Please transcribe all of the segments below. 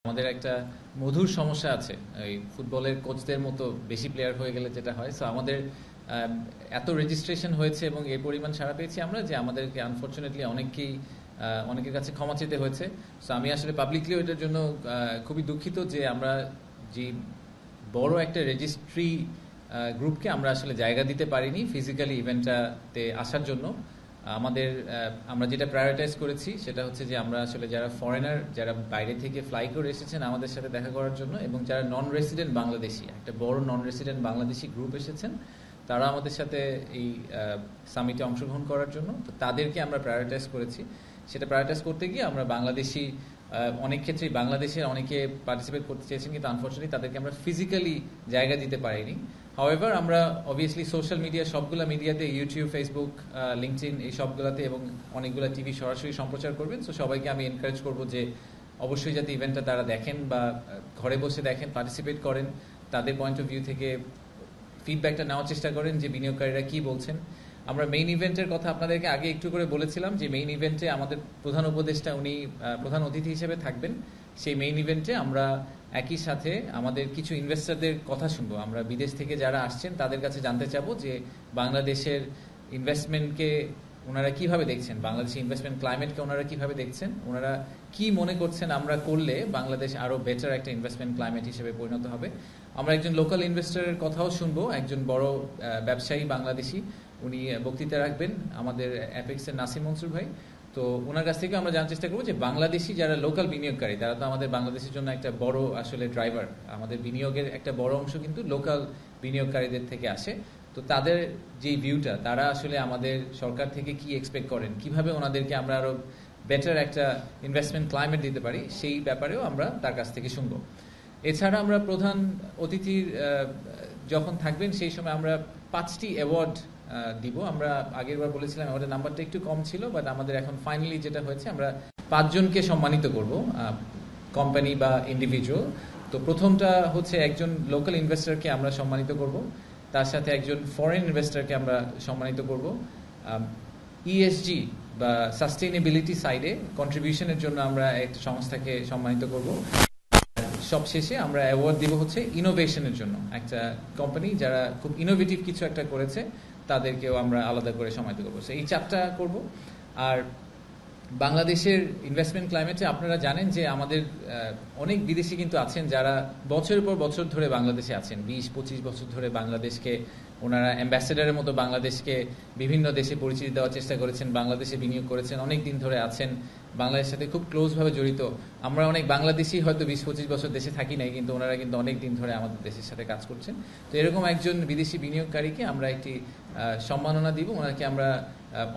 আমাদের একটা মধুর সমস্যা আছে এই ফুটবলের কোচদের মতো বেশি প্লেয়ার হয়ে গেলে যেটা হয়। সো আমাদের এত রেজিস্ট্রেশন হয়েছে এবং এর পরিমাণ সাড়া পেয়েছি আমরা যে আমাদেরকে আনফর্চুনেটলি অনেকের কাছে ক্ষমা চেতে হয়েছে। সো আমি আসলে পাবলিকলি এটার জন্য খুবই দুঃখিত যে আমরা যে বড় একটা রেজিস্ট্রি গ্রুপকে আমরা আসলে জায়গা দিতে পারিনি ফিজিক্যালি ইভেন্টটাতে আসার জন্য। আমরা যেটা প্রায়োরিটাইজ করেছি সেটা হচ্ছে যে আমরা আসলে যারা ফরেনার, যারা বাইরে থেকে ফ্লাই করে এসেছেন আমাদের সাথে দেখা করার জন্য, এবং যারা নন রেসিডেন্ট বাংলাদেশি, একটা বড় নন রেসিডেন্ট বাংলাদেশি গ্রুপ এসেছেন তারা আমাদের সাথে এই সামিটে অংশগ্রহণ করার জন্য, তো তাদেরকে আমরা প্রায়োরিটাইজ করেছি। সেটা প্রায়োরিটাইজ করতে গিয়ে আমরা বাংলাদেশি অনেক ক্ষেত্রেই বাংলাদেশের অনেকে পার্টিসিপেট করতে চেয়েছেন, কিন্তু আনফর্চুনেটলি তাদেরকে আমরা ফিজিক্যালি জায়গা দিতে পারিনি। হাওয়েভার আমরা অবভিয়াসলি সোশ্যাল মিডিয়া, সবগুলো মিডিয়াতে, ইউটিউব, ফেসবুক, লিঙ্কডইন, এই সবগুলোতে এবং অনেকগুলো টিভি সরাসরি সম্প্রচার করবেন। সো সবাইকে আমি এনকারেজ করবো যে অবশ্যই যাতে ইভেন্টটা তারা দেখেন বা ঘরে বসে দেখেন, পার্টিসিপেট করেন, তাদের পয়েন্ট অফ ভিউ থেকে ফিডব্যাকটা নেওয়ার চেষ্টা করেন যে বিনিয়োগকারীরা কি বলছেন। আমরা মেইন ইভেন্টের কথা আপনাদেরকে আগে একটু করে বলেছিলাম যে মেইন ইভেন্টে আমাদের প্রধান উপদেষ্টা উনি প্রধান অতিথি হিসেবে থাকবেন। সেই মেইন ইভেন্টে আমরা একই সাথে আমাদের কিছু ইনভেস্টরদের কথা শুনবো। আমরা বিদেশ থেকে যারা আসছেন তাদের কাছে জানতে চাবো যে বাংলাদেশের ইনভেস্টমেন্টকে ওনারা কিভাবে দেখছেন, বাংলাদেশের ইনভেস্টমেন্ট ক্লাইমেটকে ওনারা কিভাবে দেখছেন, ওনারা কি মনে করছেন আমরা করলে বাংলাদেশ আরো বেটার একটা ইনভেস্টমেন্ট ক্লাইমেট হিসেবে পরিণত হবে। আমরা একজন লোকাল ইনভেস্টরের কথাও শুনবো, একজন বড় ব্যবসায়ী বাংলাদেশি, উনি বক্তৃতা রাখবেন, আমাদের অ্যাপেক্সের নাসিম মনসুর ভাই। তো ওনার কাছ থেকে আমরা জানার চেষ্টা করবো যে বাংলাদেশি যারা লোকাল বিনিয়োগকারী, তারা তো আমাদের বাংলাদেশের জন্য একটা বড় আসলে ড্রাইভার, আমাদের বিনিয়োগের একটা বড় অংশ কিন্তু লোকাল বিনিয়োগকারীদের থেকে আসে। তো তাদের যে ভিউটা, তারা আসলে আমাদের সরকার থেকে কি এক্সপেক্ট করেন, কিভাবে ওনাদেরকে আমরা আরো বেটার একটা ইনভেস্টমেন্ট ক্লাইমেট দিতে পারি, সেই ব্যাপারেও আমরা তার কাছ থেকে শুনবো। এছাড়া আমরা প্রধান অতিথির যখন থাকবেন সেই সময় আমরা 5টি অ্যাওয়ার্ড দিব। আমরা আগেরবার বলেছিলাম আমাদের নাম্বারটা একটু কম ছিল, বাট আমাদের এখন ফাইনালি যেটা হয়েছে আমরা 5 জনকে সম্মানিত করব, কোম্পানি বা ইন্ডিভিজুয়াল। তো প্রথমটা হচ্ছে একজন লোকাল ইনভেস্টরকে আমরা সম্মানিত করব, তার সাথে একজন ফরেন ইনভেস্টরকে আমরা সম্মানিত করব, ইএসজি বা সাস্টেইনেবিলিটি সাইডে কন্ট্রিবিউশনের জন্য আমরা একটা সংস্থাকে সম্মানিত করব। সবশেষে আমরা অ্যাওয়ার্ড দিব হচ্ছে ইনোভেশনের জন্য, একটা কোম্পানি যারা খুব ইনোভেটিভ কিছু একটা করেছে তাদেরকেও আমরা আলাদা করে সম্মানিত করবো। এই 4টা করব। আর বাংলাদেশের ইনভেস্টমেন্ট ক্লাইমেটে আপনারা জানেন যে আমাদের অনেক বিদেশি কিন্তু আছেন যারা বছরের পর বছর ধরে বাংলাদেশে আছেন, 20-25 বছর ধরে বাংলাদেশকে ওনারা অ্যাম্বাসেডারের মতো বাংলাদেশকে বিভিন্ন দেশে পরিচিতি দেওয়ার চেষ্টা করেছেন, বাংলাদেশে বিনিয়োগ করেছেন, অনেক দিন ধরে আছেন, বাংলাদেশের সাথে খুব ক্লোজভাবে জড়িত। আমরা অনেক বাংলাদেশি হয়তো 20-25 বছর দেশে থাকি নাই, কিন্তু ওনারা কিন্তু অনেক দিন ধরে আমাদের দেশের সাথে কাজ করছেন। তো এরকম একজন বিদেশি বিনিয়োগকারীকে আমরা একটি সম্মাননা দিব, ওনাকে আমরা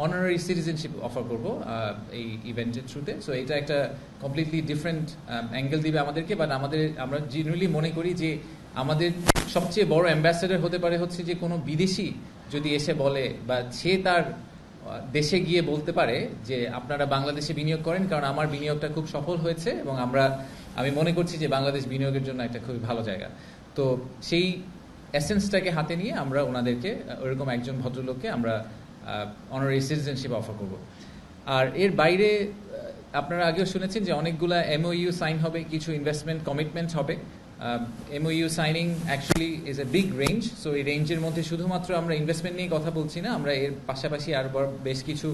অনারারি সিটিজেনশিপ অফার করব এই ইভেন্টের থ্রুতে। সো এটা একটা কমপ্লিটলি ডিফারেন্ট অ্যাঙ্গেল দিবে আমাদেরকে, বাট আমরা জেনারেলি মনে করি যে আমাদের সবচেয়ে বড় অ্যাম্বাসেডর হতে পারে হচ্ছে যে কোনো বিদেশি যদি এসে বলে বা সে তার দেশে গিয়ে বলতে পারে যে আপনারা বাংলাদেশে বিনিয়োগ করেন কারণ আমার বিনিয়োগটা খুব সফল হয়েছে এবং আমি মনে করছি যে বাংলাদেশ বিনিয়োগের জন্য একটা খুবই ভালো জায়গা। তো সেই এসেন্সটাকে হাতে নিয়ে আমরা ওনাদেরকে, ওইরকম একজন ভদ্রলোককে আমরা অনারারি সিটিজেনশিপ অফার করব। আর এর বাইরে আপনারা আগেও শুনেছেন যে অনেকগুলা এমওইউ সাইন হবে, কিছু ইনভেস্টমেন্ট কমিটমেন্ট হবে। MOU signing actually is a big range. So এই রেঞ্জের মধ্যে শুধুমাত্র আমরা ইনভেস্টমেন্ট নিয়ে কথা বলছি না, আমরা এর পাশাপাশি আর বেশ কিছু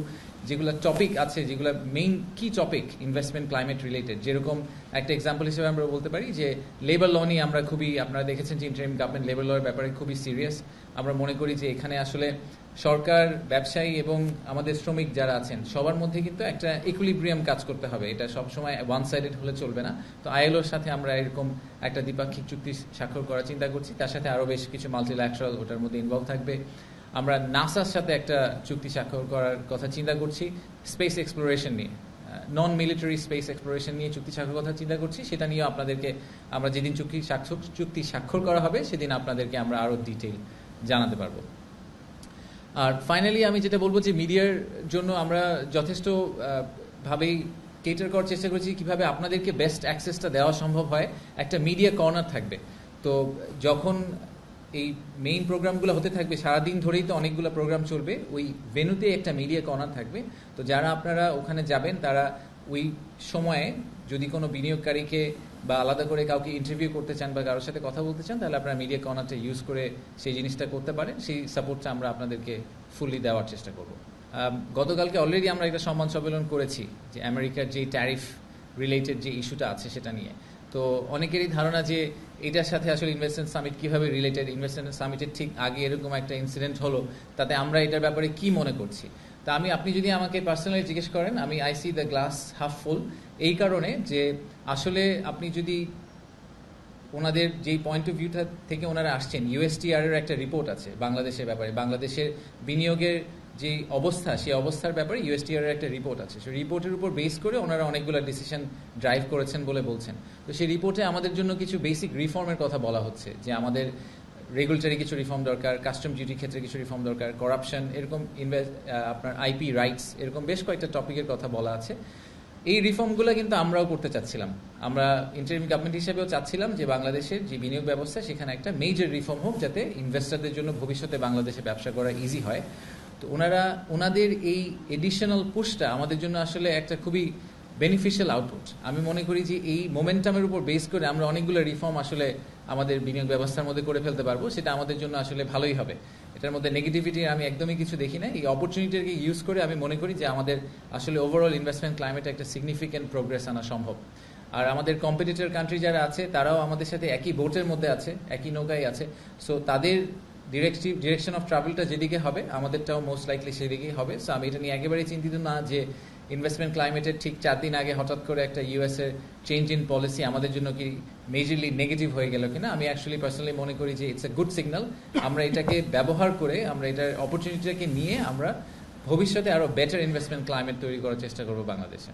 যেগুলো টপিক আছে, যেগুলো মেইন কি টপিক ইনভেস্টমেন্ট ক্লাইমেট রিলেটেড, যেরকম একটা এক্সাম্পল হিসেবে আমরা বলতে পারি যে লেবার ল নিয়ে আমরা আপনারা দেখেছেন যে ইন্টারিম গভর্নমেন্ট লেবার লর ব্যাপারে খুবই সিরিয়াস। আমরা মনে করি যে এখানে আসলে সরকার, ব্যবসায়ী এবং আমাদের শ্রমিক যারা আছেন সবার মধ্যে কিন্তু একটা ইকুইলিব্রিয়াম কাজ করতে হবে, এটা সবসময় ওয়ান সাইডেড হলে চলবে না। তো আইএলওর সাথে আমরা এরকম একটা দ্বিপাক্ষিক চুক্তি স্বাক্ষর করার চিন্তা করছি, তার সাথে আরও বেশ কিছু মাল্টিল্যাটারাল ওটার মধ্যে ইনভলভ থাকবে। আমরা নাসার সাথে একটা চুক্তি স্বাক্ষর করার কথা চিন্তা করছি স্পেস এক্সপ্লোরেশন নিয়ে, নন মিলিটারি স্পেস এক্সপ্লোরেশন নিয়ে চুক্তি স্বাক্ষর কথা চিন্তা করছি। সেটা নিয়ে আপনাদেরকে আমরা যেদিন চুক্তি স্বাক্ষর করা হবে সেদিন আপনাদেরকে আমরা আরও ডিটেইল জানাতে পারবো। আর ফাইনালি আমি যেটা বলবো যে মিডিয়ার জন্য আমরা যথেষ্ট ভাবেই কেটার করার চেষ্টা করছি কিভাবে আপনাদেরকে বেস্ট অ্যাক্সেসটা দেওয়া সম্ভব হয়। একটা মিডিয়া কর্নার থাকবে, তো যখন এই মেইন প্রোগ্রামগুলো হতে থাকবে সারাদিন ধরেই তো অনেকগুলো প্রোগ্রাম চলবে, ওই ভেন্যুতে একটা মিডিয়া কর্নার থাকবে। তো যারা আপনারা ওখানে যাবেন তারা ওই সময়ে যদি কোনো বিনিয়োগকারীকে বা আলাদা করে কাউকে ইন্টারভিউ করতে চান বা কারোর সাথে কথা বলতে চান, তাহলে আপনারা মিডিয়া কর্নারটা ইউজ করে সেই জিনিসটা করতে পারেন। সেই সাপোর্টটা আমরা আপনাদেরকে ফুললি দেওয়ার চেষ্টা করব। গতকালকে অলরেডি আমরা একটা সম্মান সম্মেলন করেছি যে আমেরিকার যে ট্যারিফ রিলেটেড যে ইস্যুটা আছে সেটা নিয়ে। তো অনেকেরই ধারণা যে এটার সাথে আসলে ইনভেস্টমেন্ট সামিট কীভাবে রিলেটেড, ইনভেস্টমেন্ট সামিটের ঠিক আগে এরকম একটা ইনসিডেন্ট হলো, তাতে আমরা এটার ব্যাপারে কি মনে করছি। তা আপনি যদি আমাকে পার্সোনালি জিজ্ঞেস করেন, আমি I C the glass half ফুল, এই কারণে যে আসলে আপনি যদি ওনাদের যেই পয়েন্ট অফ ভিউটা থেকে ওনারা আসছেন, ইউএসটিআর এর একটা রিপোর্ট আছে বাংলাদেশের ব্যাপারে, বাংলাদেশের বিনিয়োগের যে অবস্থা, সেই অবস্থার ব্যাপারে ইউএসটিআর এর একটা রিপোর্ট আছে। সেই রিপোর্টের উপর বেস করে ওনারা অনেকগুলো ডিসিশন ড্রাইভ করেছেন বলে বলছেন। তো সেই রিপোর্টে আমাদের জন্য কিছু বেসিক রিফর্মের কথা বলা হচ্ছে, যে আমাদের রেগুলেটরি কিছু রিফর্ম দরকার, কাস্টম ডিউটির ক্ষেত্রে কিছু রিফর্ম দরকার, করাপশন, এরকম আপনার আইপি রাইটস, এরকম বেশ কয়েকটা টপিকের কথা বলা আছে। এই রিফর্মগুলো কিন্তু আমরাও করতে চাচ্ছিলাম। আমরা ইন্টারিম গভর্নমেন্ট হিসেবেও চাচ্ছিলাম যে বাংলাদেশের যে বিনিয়োগ ব্যবস্থা সেখানে একটা মেজর রিফর্ম হোক, যাতে ইনভেস্টরদের জন্য ভবিষ্যতে বাংলাদেশে ব্যবসা করা ইজি হয়। তো ওনাদের এই এডিশনাল পুশটা আমাদের জন্য আসলে একটা খুবই বেনিফিশিয়াল আউটপুট। আমি মনে করি যে এই মোমেন্টামের উপর বেস করে আমরা অনেকগুলো রিফর্ম আসলে আমাদের বিনিয়োগ ব্যবস্থার মধ্যে করে ফেলতে পারবো, সেটা আমাদের জন্য আসলে ভালোই হবে। এটার মধ্যে নেগেটিভিটি আমি একদমই কিছু দেখি না। এই অপরচুনিটিকে ইউজ করে আমি মনে করি যে আমাদের আসলে ওভারঅল ইনভেস্টমেন্ট ক্লাইমেটে একটা সিগনিফিক্যান্ট প্রোগ্রেস আনা সম্ভব। আর আমাদের কম্পিটিটর কান্ট্রি যারা আছে তারাও আমাদের সাথে একই বোটের মধ্যে আছে, একই নৌকায় আছে। সো তাদের ডিরেকশন অফ ট্রাভেলটা যেদিকে হবে, আমাদেরটাও মোস্ট লাইকলি সেদিকেই হবে। সো আমি এটা নিয়ে একেবারেই চিন্তিত না যে ইনভেস্টমেন্ট ক্লাইমেটের ঠিক 4 দিন আগে হঠাৎ করে একটা ইউএসের চেঞ্জ ইন পলিসি আমাদের জন্য কি মেজরলি নেগেটিভ হয়ে গেল কিনা। আমি অ্যাকচুয়ালি পার্সোনালি মনে করি যে ইটস এ গুড সিগন্যাল। আমরা এটাকে ব্যবহার করে, আমরা এটার অপরচুনিটিটাকে নিয়ে আমরা ভবিষ্যতে আরও বেটার ইনভেস্টমেন্ট ক্লাইমেট তৈরি করার চেষ্টা করবো বাংলাদেশে।